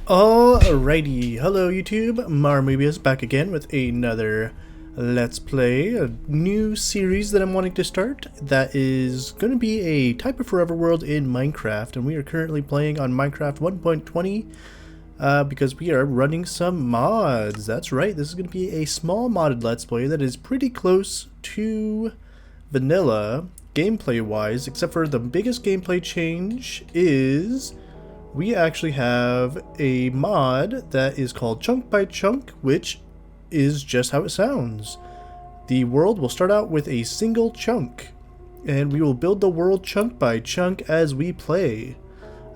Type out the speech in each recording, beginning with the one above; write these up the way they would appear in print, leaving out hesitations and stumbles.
Alrighty, hello YouTube, Mobius back again with another Let's Play, a new series that I'm wanting to start that is going to be a type of forever world in Minecraft, and we are currently playing on Minecraft 1.20 because we are running some mods. That's right, this is going to be a small modded Let's Play that is pretty close to vanilla gameplay wise, except for the biggest gameplay change is we actually have a mod that is called Chunk by Chunk, which is just how it sounds. The world will start out with a single chunk, and we will build the world chunk by chunk as we play.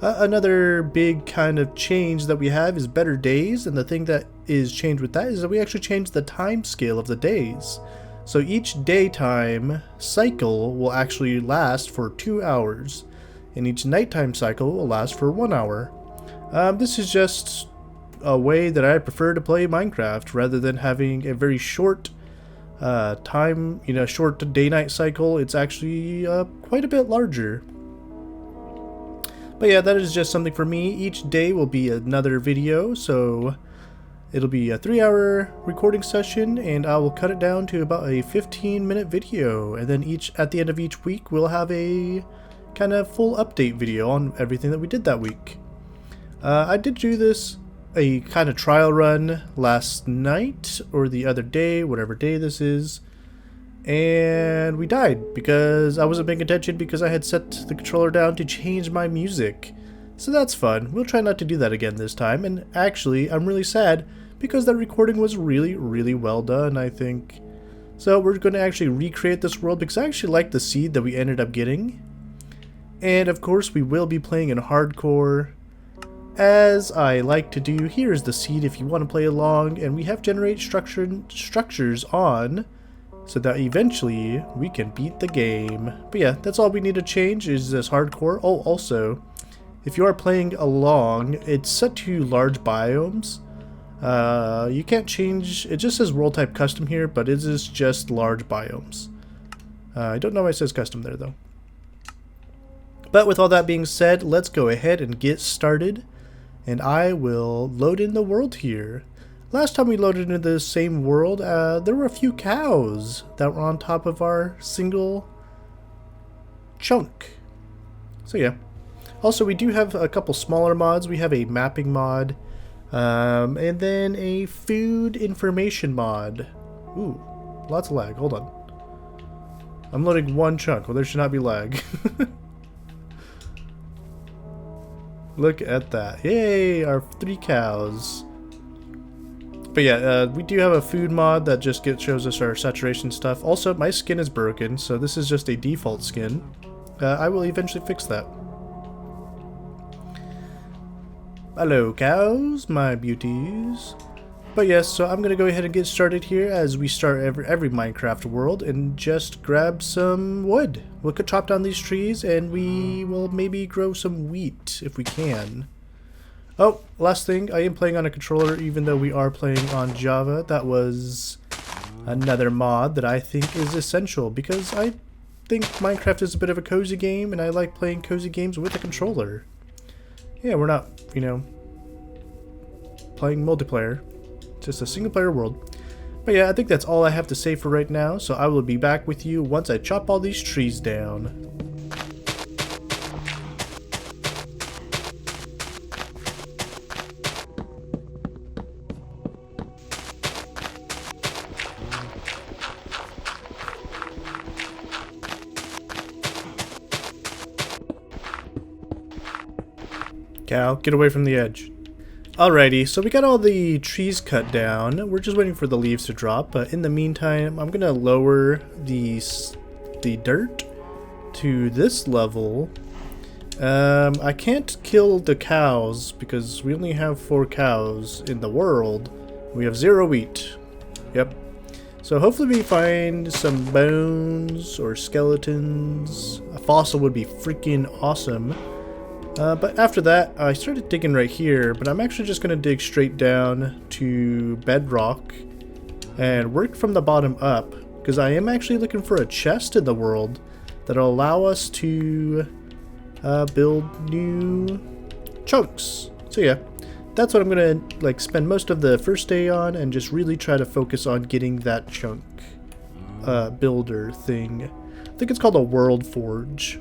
Another big kind of change that we have is better days, and the thing that is changed with that is that we actually changed the time scale of the days. So each daytime cycle will actually last for 2 hours. And each nighttime cycle will last for 1 hour. This is just a way that I prefer to play Minecraft rather than having a very short short day-night cycle. It's actually quite a bit larger. But yeah, that is just something for me. Each day will be another video, so it'll be a 3-hour recording session, and I will cut it down to about a 15-minute video. And then at the end of each week, we'll have a kind of full update video on everything that we did that week. I did do this a kind of trial run last night or the other day, whatever day this is, and we died because I wasn't paying attention because I had set the controller down to change my music. So that's fun. We'll try not to do that again this time, and actually I'm really sad because that recording was really well done, I think. So we're going to actually recreate this world because I actually like the seed that we ended up getting. And of course we will be playing in hardcore, as I like to do. Here's the seed if you want to play along, and we have generate structures on so that eventually we can beat the game. But yeah, that's all we need to change is this hardcore. Oh, also, if you are playing along, it's set to large biomes. You can't change, it just says world type custom here, but it is just large biomes. I don't know why it says custom there though. But with all that being said, let's go ahead and get started, and I will load in the world here. Last time we loaded into the same world, there were a few cows that were on top of our single chunk. So yeah. Also, we do have a couple smaller mods. We have a mapping mod, and then a food information mod. Ooh, lots of lag. Hold on. I'm loading one chunk. Well, there should not be lag. Look at that. Yay, our 3 cows. But yeah, we do have a food mod that just shows us our saturation stuff. Also, my skin is broken, so this is just a default skin. I will eventually fix that. Hello, cows, my beauties. But yes, so I'm going to go ahead and get started here as we start every Minecraft world, and just grab some wood. We'll chop down these trees and we will maybe grow some wheat if we can. Oh, last thing, I am playing on a controller even though we are playing on Java. That was another mod that I think is essential because I think Minecraft is a bit of a cozy game and I like playing cozy games with a controller. Yeah, we're not, playing multiplayer. Just a single player world. But yeah, I think that's all I have to say for right now, so I will be back with you once I chop all these trees down. Cow, get away from the edge. Alrighty, so we got all the trees cut down. We're just waiting for the leaves to drop, but in the meantime, I'm gonna lower the dirt to this level. I can't kill the cows because we only have 4 cows in the world. We have 0 wheat. Yep. So hopefully we find some bones or skeletons. A fossil would be freaking awesome. But after that, I started digging right here, but I'm actually just going to dig straight down to bedrock and work from the bottom up, because I am actually looking for a chest in the world that'll allow us to build new chunks. So yeah, that's what I'm gonna like spend most of the first day on, and just really try to focus on getting that chunk builder thing. I think it's called a world forge.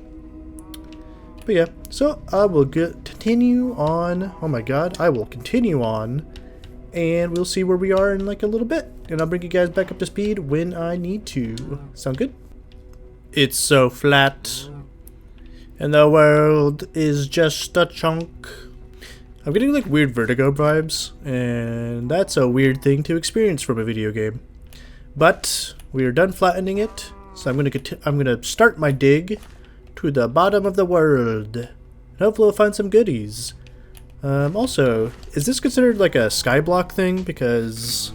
But yeah, so I will continue on. Oh my god, I will continue on, and we'll see where we are in like a little bit, and I'll bring you guys back up to speed when I need to. Sound good? It's so flat, and the world is just a chunk. I'm getting like weird Vertigo vibes, and that's a weird thing to experience from a video game. But we are done flattening it, so I'm gonna start my dig to the bottom of the world. Hopefully we'll find some goodies. Also, is this considered like a skyblock thing? Because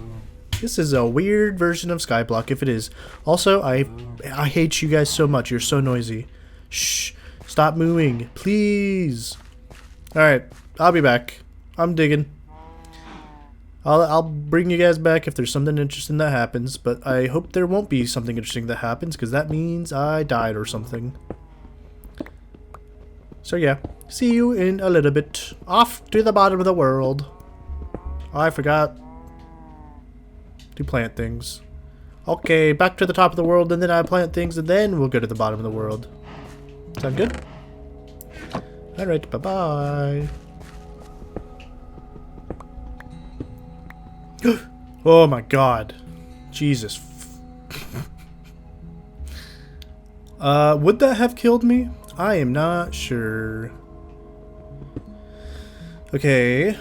this is a weird version of skyblock if it is. Also, I hate you guys so much. You're so noisy. Shh. Stop moving, please. Alright, I'll be back. I'm digging. I'll bring you guys back if there's something interesting that happens, but I hope there won't be something interesting that happens, because that means I died or something. So yeah, see you in a little bit. Off to the bottom of the world. Oh, I forgot to plant things. Okay, back to the top of the world, and then I plant things, and then we'll go to the bottom of the world. Sound good? Alright, bye-bye. Oh my god. Jesus. Would that have killed me? I am not sure. Okay.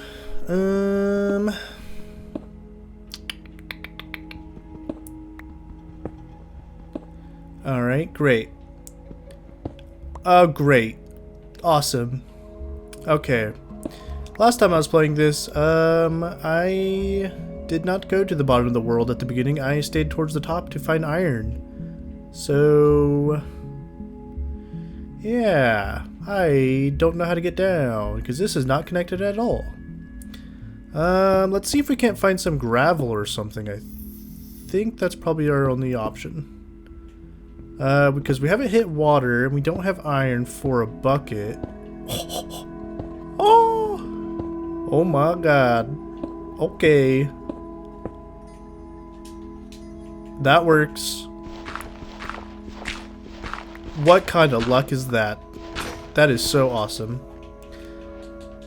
Alright, great. Oh, great. Awesome. Okay. Last time I was playing this, I did not go to the bottom of the world at the beginning. I stayed towards the top to find iron. So yeah, I don't know how to get down because this is not connected at all. Let's see if we can't find some gravel or something. I think that's probably our only option. Because we haven't hit water and we don't have iron for a bucket. Oh my god. Okay. That works. What kind of luck is that? That is so awesome.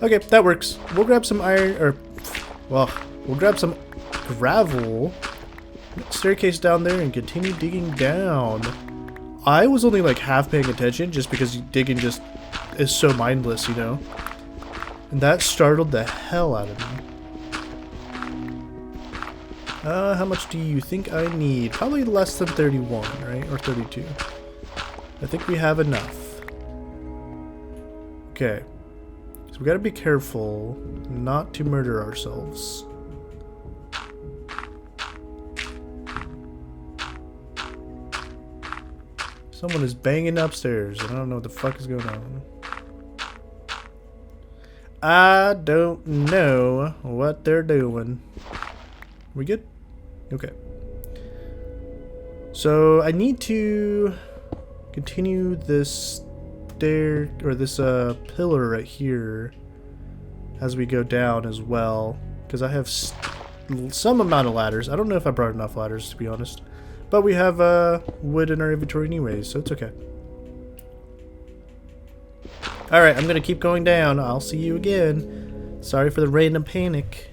Okay, that works. We'll grab some iron, or, well, we'll grab some gravel, staircase down there, and continue digging down. I was only like half paying attention just because digging just is so mindless, you know? And that startled the hell out of me. How much do you think I need? Probably less than 31, right? Or 32. I think we have enough. Okay. So we gotta be careful not to murder ourselves. Someone is banging upstairs and I don't know what the fuck is going on. I don't know what they're doing. We good? Okay. So I need to continue this stair, or this pillar right here as we go down as well, because I have some amount of ladders. I don't know if I brought enough ladders, to be honest, but we have wood in our inventory anyways, so it's okay. Alright, I'm gonna keep going down. I'll see you again. Sorry for the random panic.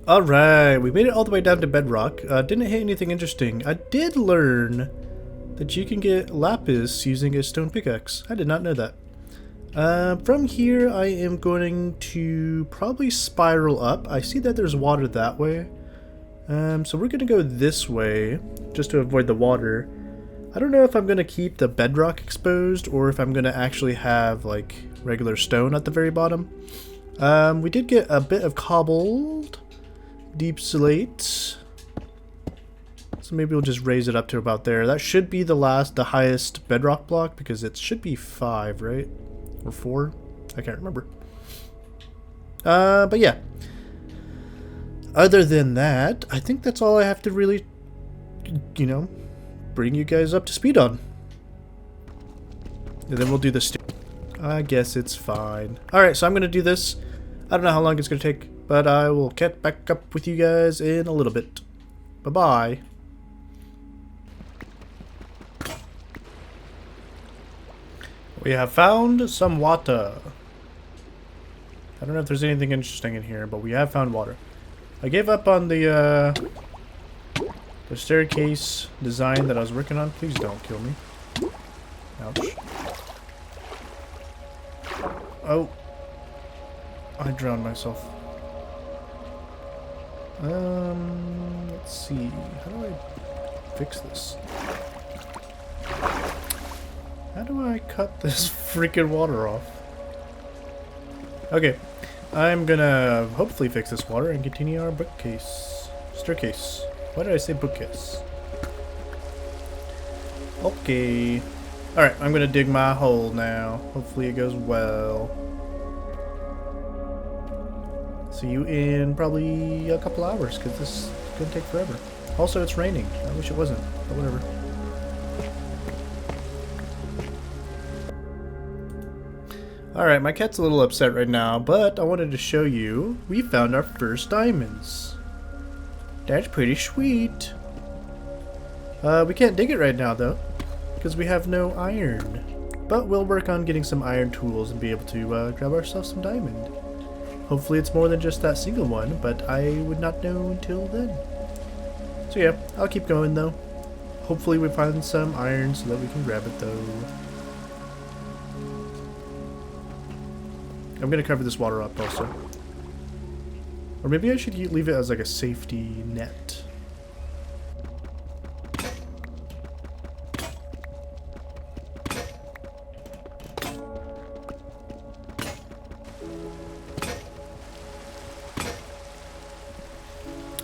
Alright, we made it all the way down to bedrock. Didn't hit anything interesting. I did learn that you can get lapis using a stone pickaxe. I did not know that. From here, I am going to probably spiral up. I see that there's water that way. So we're going to go this way, just to avoid the water. I don't know if I'm going to keep the bedrock exposed, or if I'm going to actually have, like, regular stone at the very bottom. We did get a bit of cobbled deep slate, so maybe we'll just raise it up to about there. That should be the highest bedrock block, because it should be 5, right? Or 4? I can't remember. But yeah. Other than that, I think that's all I have to really, you know, bring you guys up to speed on. And then we'll do the I guess it's fine. Alright, so I'm going to do this. I don't know how long it's going to take, but I will catch back up with you guys in a little bit. Bye-bye. We have found some water. I don't know if there's anything interesting in here, but we have found water. I gave up on the staircase design that I was working on. Please don't kill me. Ouch. Oh. I drowned myself. Let's see. How do I fix this? How do I cut this freaking water off? Okay. I'm gonna hopefully fix this water and continue our bookcase. Staircase. Why did I say bookcase? Okay. Alright, I'm gonna dig my hole now. Hopefully it goes well. See you in probably a couple hours, because this is gonna take forever. Also, it's raining. I wish it wasn't, but whatever. Alright, my cat's a little upset right now, but I wanted to show you we found our first diamonds. That's pretty sweet. We can't dig it right now, though, because we have no iron. But we'll work on getting some iron tools and be able to grab ourselves some diamond. Hopefully it's more than just that single one, but I would not know until then. So yeah, I'll keep going, though. Hopefully we find some iron so that we can grab it, though. I'm gonna cover this water up also. Or maybe I should leave it as like a safety net.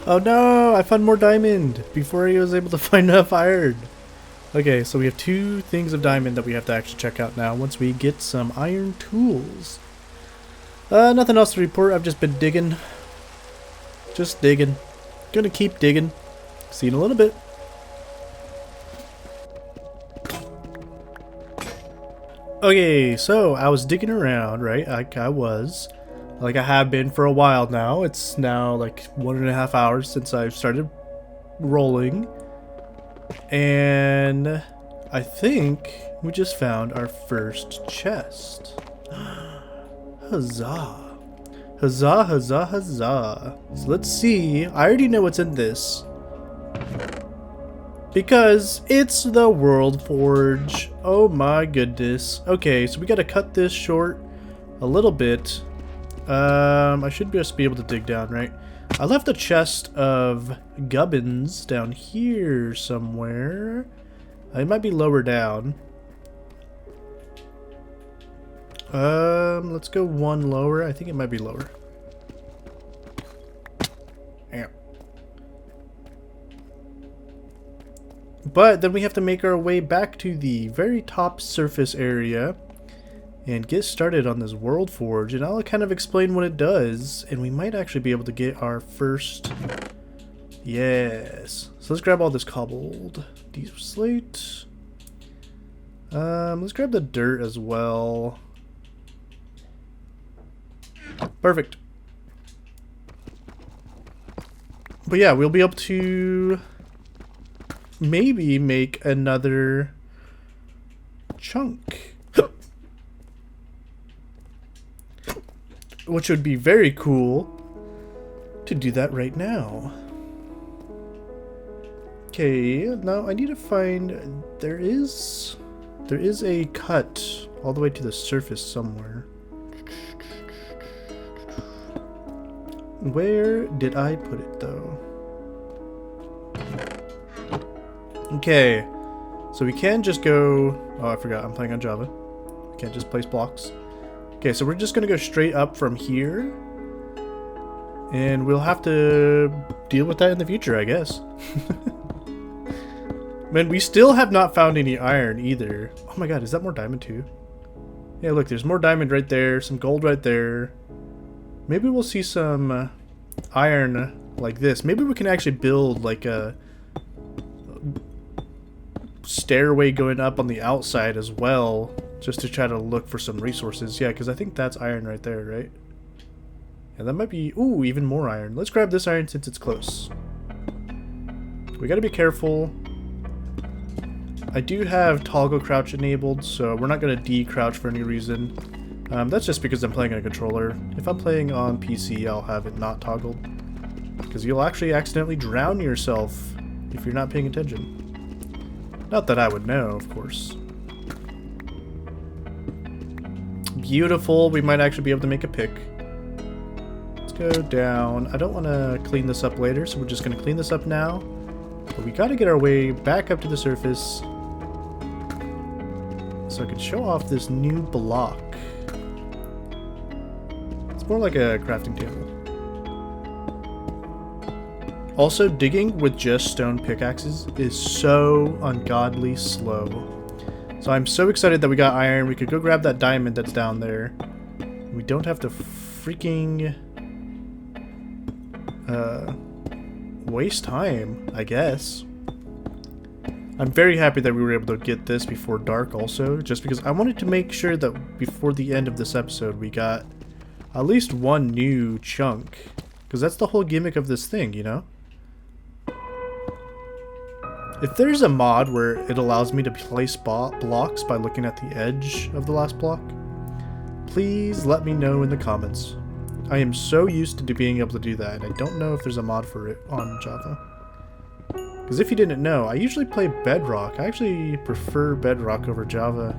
Oh no! I found more diamond before I was able to find enough iron. Okay, so we have 2 things of diamond that we have to actually check out now once we get some iron tools. Nothing else to report. I've just been digging. Just digging. Gonna keep digging. See you in a little bit. Okay, so I was digging around, right? Like I have been for a while now. It's now like 1.5 hours since I've started rolling. And I think we just found our first chest. Huzzah. Huzzah, huzzah, huzzah. So let's see. I already know what's in this. Because it's the World Forge. Oh my goodness. Okay, so we gotta cut this short a little bit. I should just be able to dig down, right? I left a chest of gubbins down here somewhere. It might be lower down. Let's go one lower. I think it might be lower. Yeah. But then we have to make our way back to the very top surface area and get started on this World Forge, and I'll kind of explain what it does, and we might actually be able to get our first... Yes. So let's grab all this cobbled deep slate. Let's grab the dirt as well. Perfect. But yeah, we'll be able to maybe make another chunk. Which would be very cool to do that right now. Okay, now I need to find... There is a cut all the way to the surface somewhere. Where did I put it, though? Okay, so we can just go... Oh, I forgot, I'm playing on Java. We can't just place blocks. Okay, so we're just going to go straight up from here. And we'll have to deal with that in the future, I guess. Man, we still have not found any iron either. Oh my god, is that more diamond too? Yeah, look, there's more diamond right there, some gold right there. Maybe we'll see some iron like this. Maybe we can actually build like a stairway going up on the outside as well. just to try to look for some resources. Yeah, because I think that's iron right there, right? Yeah, that might be... Ooh, even more iron. Let's grab this iron since it's close. We gotta be careful. I do have toggle crouch enabled, so we're not gonna de-crouch for any reason. That's just because I'm playing on a controller. If I'm playing on PC, I'll have it not toggled. Because you'll actually accidentally drown yourself if you're not paying attention. Not that I would know, of course. Beautiful. We might actually be able to make a pick. Let's go down. I don't want to clean this up later, so we're just going to clean this up now. But we got to get our way back up to the surface so I can show off this new block. It's more like a crafting table. Also, digging with just stone pickaxes is so ungodly slow. So I'm so excited that we got iron. We could go grab that diamond that's down there. We don't have to freaking waste time, I guess. I'm very happy that we were able to get this before dark also, just because I wanted to make sure that before the end of this episode we got at least one new chunk. Because that's the whole gimmick of this thing, you know? If there's a mod where it allows me to place blocks by looking at the edge of the last block, please let me know in the comments. I am so used to being able to do that, and I don't know if there's a mod for it on Java. Because if you didn't know, I usually play Bedrock. I actually prefer Bedrock over Java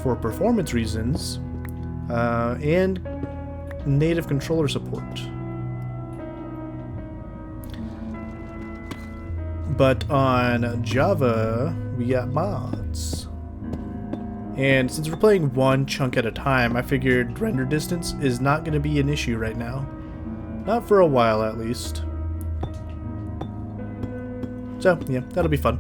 for performance reasons and native controller support. But on Java, we got mods. And since we're playing one chunk at a time, I figured render distance is not going to be an issue right now. Not for a while, at least. So, yeah, that'll be fun.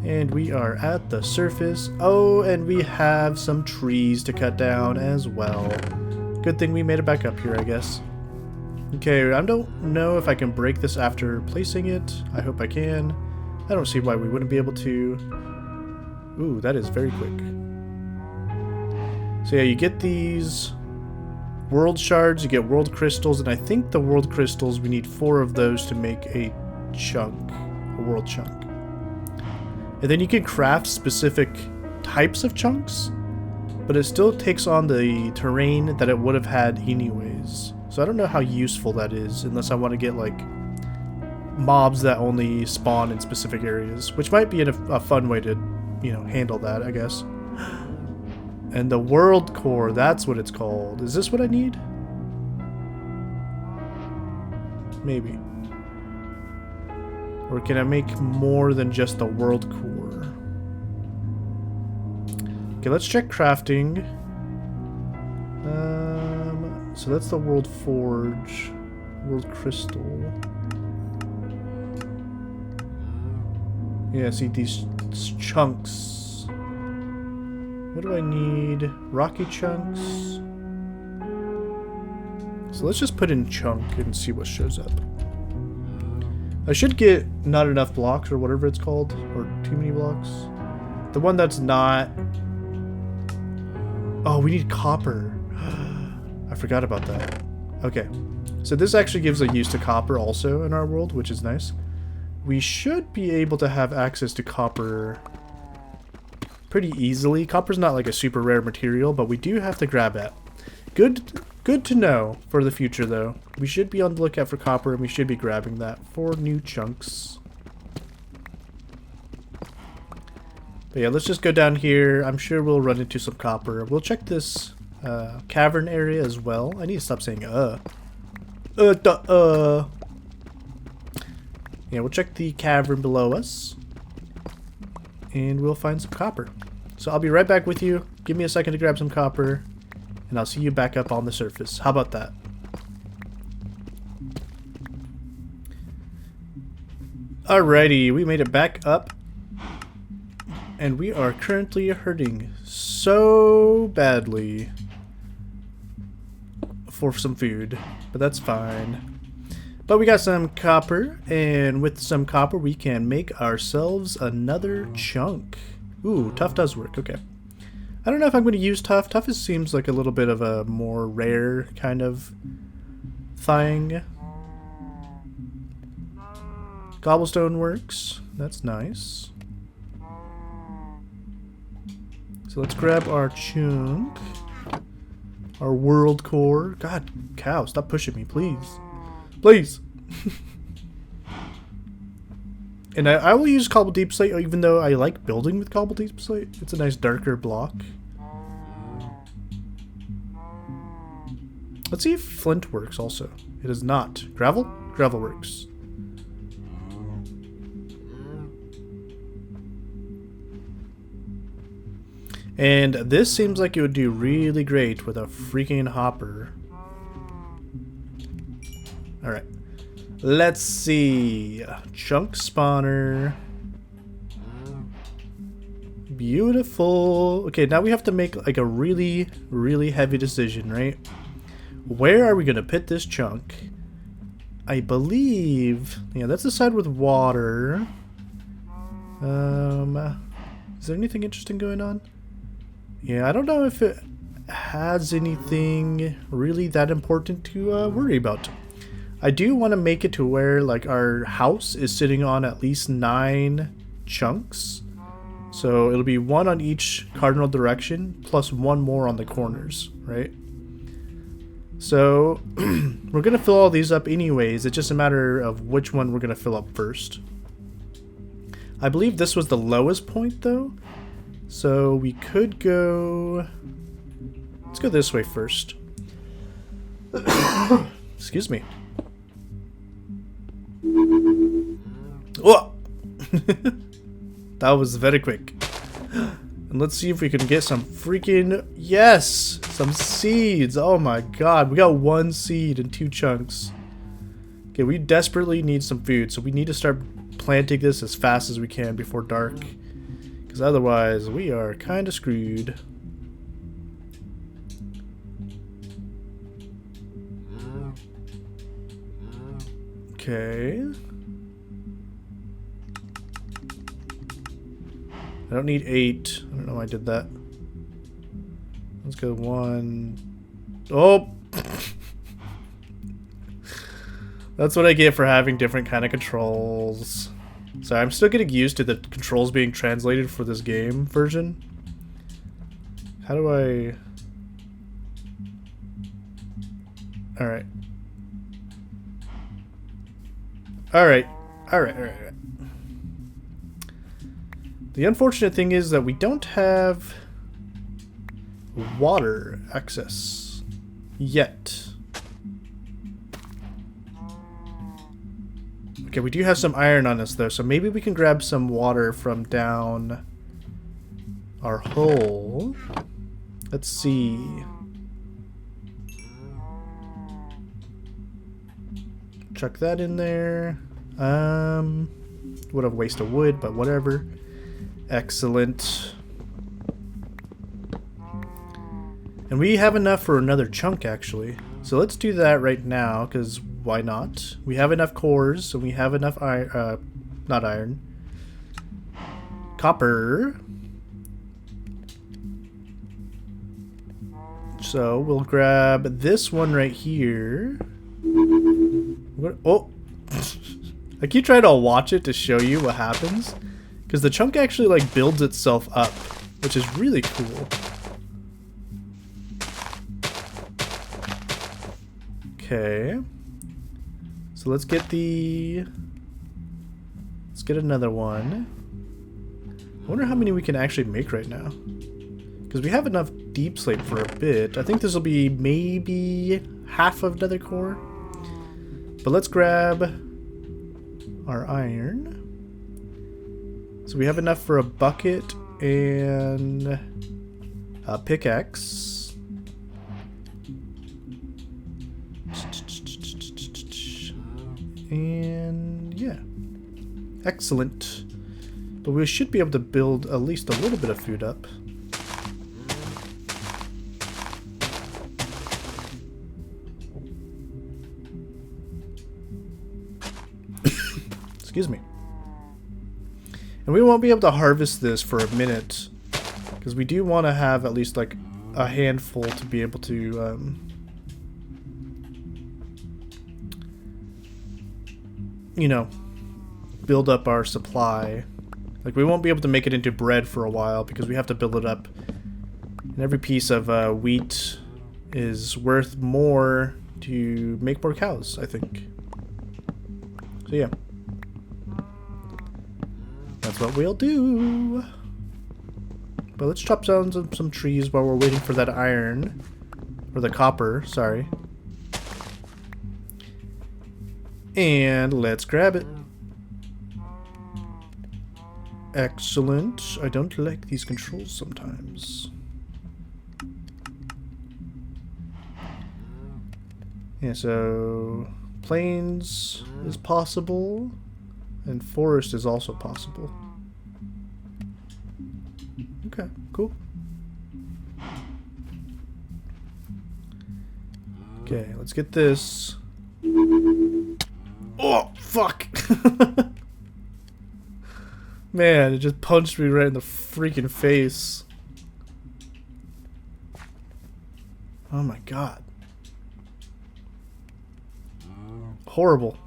And we are at the surface. Oh, and we have some trees to cut down as well. Good thing we made it back up here, I guess. Okay, I don't know if I can break this after placing it. I hope I can. I don't see why we wouldn't be able to. Ooh, that is very quick. So yeah, you get these world shards, you get world crystals, and I think the world crystals, we need 4 of those to make a chunk, a world chunk. And then you can craft specific types of chunks, but it still takes on the terrain that it would have had anyways. So I don't know how useful that is, unless I want to get, like, mobs that only spawn in specific areas, which might be a fun way to, you know, handle that, I guess. And the world core, that's what it's called. Is this what I need? Maybe. Or can I make more than just the world core? Okay, let's check crafting. So that's the world forge, world crystal. Yeah, see these chunks. What do I need? Rocky chunks. So let's just put in chunk and see what shows up. I should get not enough blocks or whatever it's called, or too many blocks. The one that's not... Oh, we need copper. I forgot about that. Okay, so this actually gives a use to copper also in our world, which is nice. We should be able to have access to copper pretty easily. Copper's not like a super rare material, but we do have to grab it. Good to know for the future, though. We should be on the lookout for copper, and we should be grabbing that for new chunks. But yeah, let's just go down here. I'm sure we'll run into some copper. We'll check this cavern area as well. I need to stop saying Yeah, we'll check the cavern below us. And we'll find some copper. So I'll be right back with you. Give me a second to grab some copper. And I'll see you back up on the surface. How about that? Alrighty, we made it back up. And we are currently hurting so badly for some food. But that's fine. But we got some copper. And with some copper, we can make ourselves another chunk. Ooh, tough does work. Okay. I don't know if I'm going to use tough. Tough seems like a little bit of a more rare kind of thing. Cobblestone works. That's nice. So let's grab our chunk. Our world core. God, cow, stop pushing me, please. Please! And I will use cobble deep slate, even though I like building with cobble deep slate. It's a nice darker block. Let's see if flint works also. It does not. Gravel? Gravel works. And this seems like it would do really great with a freaking hopper. Alright. Let's see. Chunk spawner. Beautiful. Okay, now we have to make like a really, really heavy decision, right? Where are we going to put this chunk? I believe... Yeah, that's the side with water. Is there anything interesting going on? Yeah, I don't know if it has anything really that important to worry about. I do want to make it to where like our house is sitting on at least 9 chunks. So it'll be 1 on each cardinal direction plus 1 more on the corners, right? So we're going to fill all these up anyways. It's just a matter of which one we're going to fill up first. I believe this was the lowest point though. So we could go... Let's go this way first. Excuse me. Whoa! That was very quick. And let's see if we can get some freaking... Yes! Some seeds! Oh my god, we got 1 seed and 2 chunks. Okay, we desperately need some food, so we need to start planting this as fast as we can before dark. Because otherwise, we are kind of screwed. Okay. I don't need 8. I don't know why I did that. Let's go 1. Oh! That's what I get for having different kind of controls. So I'm still getting used to the controls being translated for this game version. How do I... Alright. Alright. Alright. The unfortunate thing is that we don't have water access yet. Okay, we do have some iron on us though, so maybe we can grab some water from down our hole. Let's see. Chuck that in there. Would have wasted wood, but whatever. Excellent. And we have enough for another chunk actually. So let's do that right now, because why not? We have enough cores, so we have enough iron, not iron. Copper. So we'll grab this one right here. Oh! I keep trying to watch it to show you what happens. Because the chunk actually like builds itself up, which is really cool. Okay. So let's get another one. I wonder how many we can actually make right now. Because we have enough deep slate for a bit. I think this will be maybe half of another core. But let's grab our iron. So we have enough for a bucket and a pickaxe. And yeah. Excellent. But we should be able to build at least a little bit of food up. Excuse me. And we won't be able to harvest this for a minute, because Because we do want to have at least like a handful to be able to you know, build up our supply. Like, we won't be able to make it into bread for a while because we have to build it up. And every piece of wheat is worth more to make more cows, I think. So yeah. That's what we'll do. But let's chop down some trees while we're waiting for that iron. Or the copper, sorry. And let's grab it. Excellent. I don't like these controls sometimes. Yeah, so plains is possible, and forest is also possible. Okay, cool. Okay, let's get this. Oh, fuck! Man, it just punched me right in the freaking face. Oh my god. Horrible.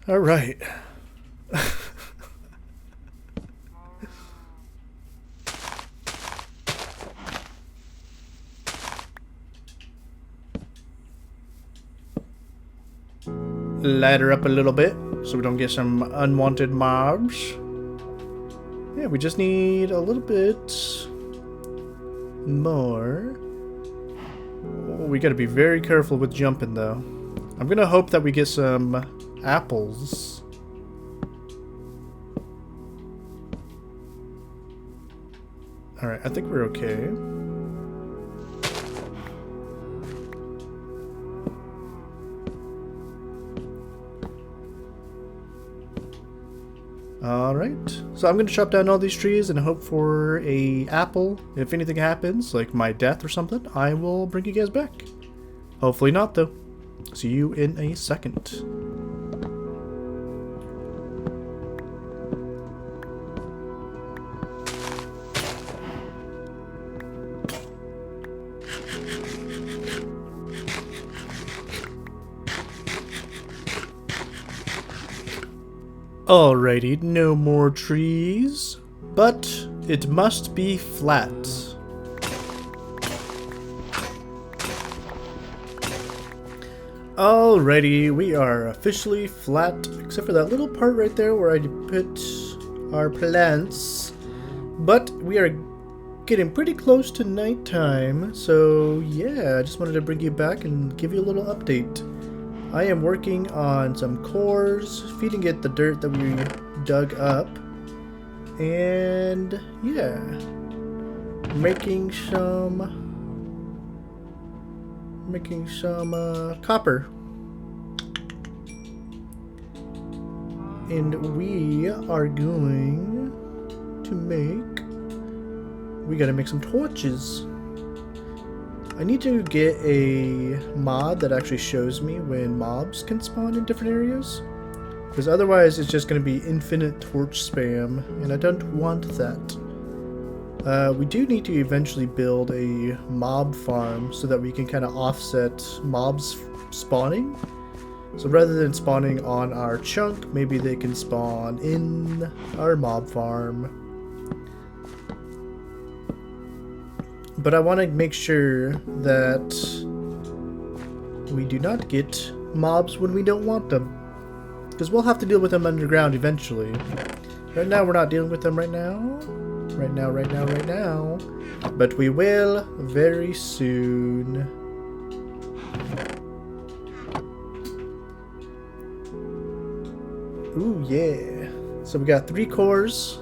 Alright. Ladder up a little bit so we don't get some unwanted mobs. Yeah, we just need a little bit more. Oh, we gotta be very careful with jumping though. I'm gonna hope that we get some apples. Alright, I think we're okay. Alright, so I'm going to chop down all these trees and hope for a apple. If anything happens, like my death or something, I will bring you guys back. Hopefully not, though. See you in a second. Alrighty, no more trees, but it must be flat. Alrighty, we are officially flat, except for that little part right there where I put our plants. But we are getting pretty close to nighttime, so yeah, I just wanted to bring you back and give you a little update. I am working on some cores, feeding it the dirt that we dug up, and yeah, making some copper. And we are going to we gotta make some torches. I need to get a mod that actually shows me when mobs can spawn in different areas, because otherwise it's just going to be infinite torch spam, and I don't want that. We do need to eventually build a mob farm so that we can kind of offset mobs spawning. So rather than spawning on our chunk, maybe they can spawn in our mob farm. But I want to make sure that we do not get mobs when we don't want them, because we'll have to deal with them underground eventually. Right now we're not dealing with them right now. Right now. But we will very soon. Ooh, yeah. So we got 3 cores.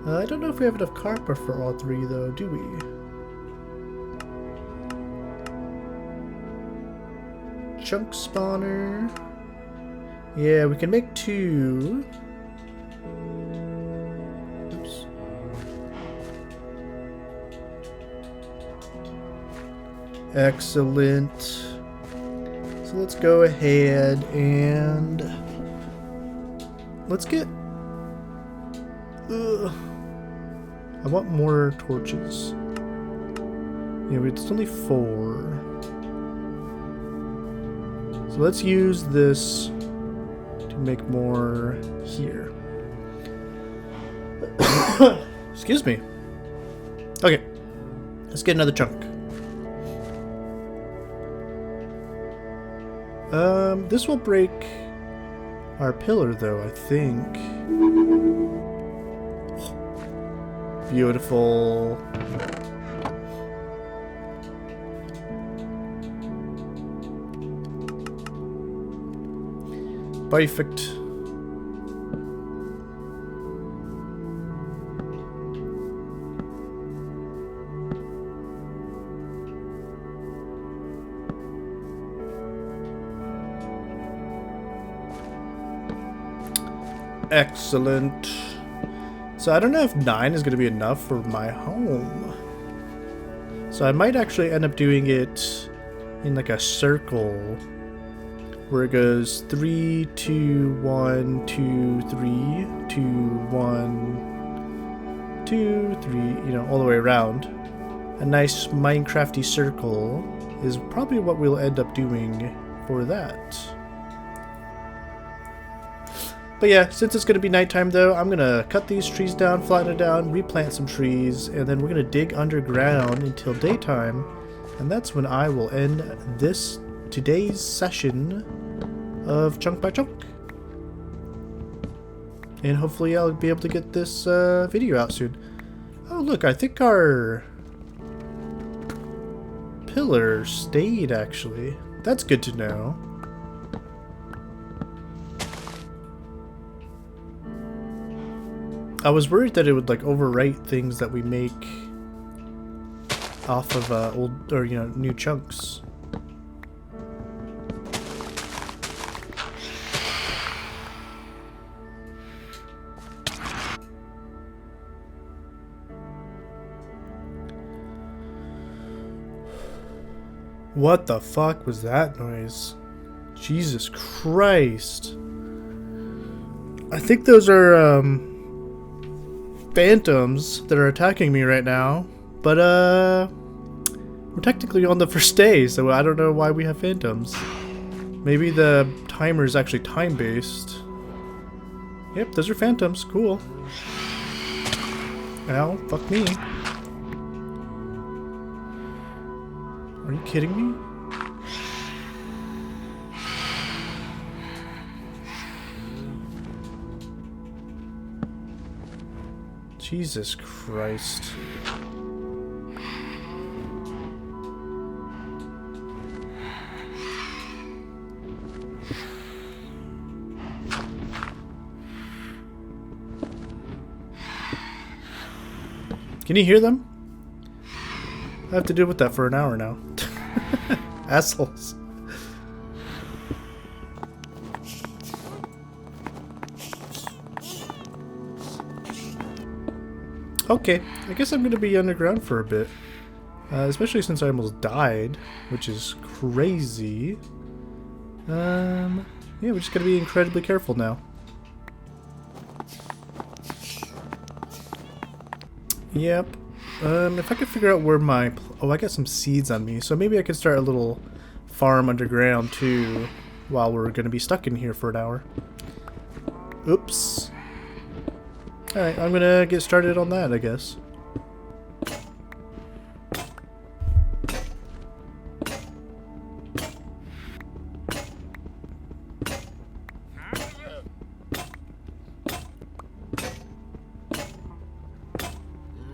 I don't know if we have enough copper for all 3 though, do we? Chunk spawner. Yeah, we can make 2. Oops. Excellent. So let's go ahead and let's get Ugh. I want more torches. Yeah, it's only 4. So let's use this to make more here. Excuse me. Okay, let's get another chunk. This will break our pillar though, I think. Beautiful. Perfect. Excellent. So I don't know if 9 is going to be enough for my home. So I might actually end up doing it in like a circle where it goes 3, 2, 1, 2, 3, 2, 1, 2, 3, you know, all the way around. A nice Minecrafty circle is probably what we'll end up doing for that. But yeah, since it's going to be nighttime though, I'm going to cut these trees down, flatten it down, replant some trees, and then we're going to dig underground until daytime. And that's when I will end today's session of Chunk by Chunk. And hopefully I'll be able to get this video out soon. Oh look, I think our pillar stayed actually. That's good to know. I was worried that it would like overwrite things that we make off of old or new chunks. What the fuck was that noise? Jesus Christ. I think those are phantoms that are attacking me right now, but we're technically on the first day, so I don't know why we have phantoms. Maybe the timer is actually time-based. Yep, those are phantoms. Cool. Ow, fuck me. Are you kidding me? Jesus Christ. Can you hear them? I have to deal with that for an hour now. Assholes. Okay, I guess I'm gonna be underground for a bit. Especially since I almost died, which is crazy. Yeah, we're just gonna be incredibly careful now. Yep. If I could figure out where my... Oh, I got some seeds on me, so maybe I could start a little farm underground too, while we're gonna be stuck in here for an hour. Oops. Alright, I'm gonna get started on that, I guess.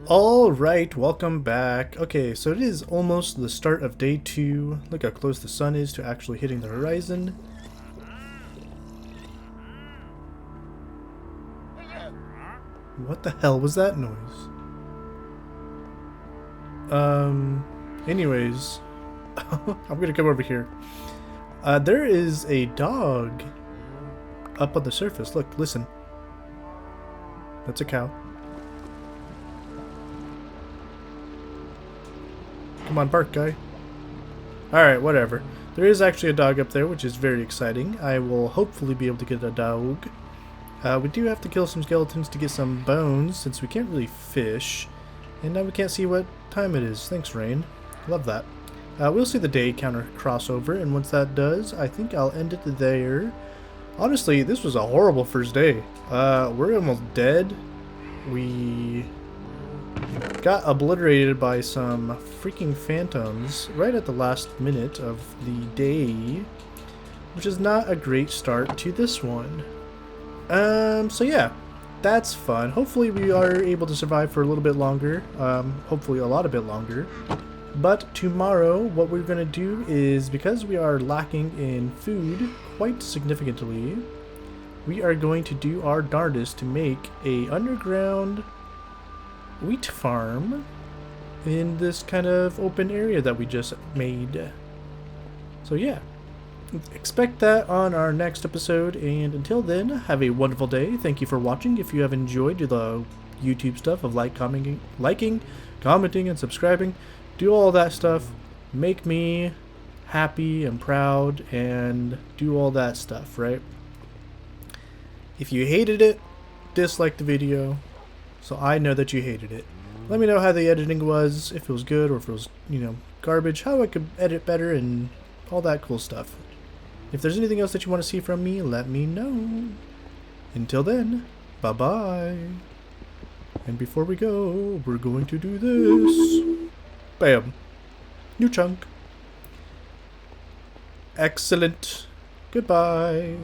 Alright, welcome back. Okay, so it is almost the start of day 2. Look how close the sun is to actually hitting the horizon. What the hell was that noise? Anyways, I'm gonna come over here. There is a dog up on the surface. Look, listen. That's a cow. Come on, bark, guy. Alright, whatever. There is actually a dog up there, which is very exciting. I will hopefully be able to get a dog We do have to kill some skeletons to get some bones, since we can't really fish. And now we can't see what time it is. Thanks, Rain. Love that. We'll see the day counter crossover, and once that does, I think I'll end it there. Honestly, this was a horrible first day. We're almost dead. We got obliterated by some freaking phantoms right at the last minute of the day, which is not a great start to this one. So yeah, that's fun. Hopefully we are able to survive for a little bit longer. Hopefully a lot bit longer. But tomorrow, what we're going to do is, because we are lacking in food quite significantly, we are going to do our darndest to make a underground wheat farm in this kind of open area that we just made. So yeah, expect that on our next episode, and until then, have a wonderful day. Thank you for watching. If you have enjoyed the YouTube stuff of liking, commenting, and subscribing, do all that stuff. Make me happy and proud and do all that stuff, right? If you hated it, dislike the video so I know that you hated it. Let me know how the editing was, if it was good or if it was, garbage, how I could edit better and all that cool stuff. If there's anything else that you want to see from me, let me know. Until then, bye-bye. And before we go, we're going to do this. Bam. New chunk. Excellent. Goodbye.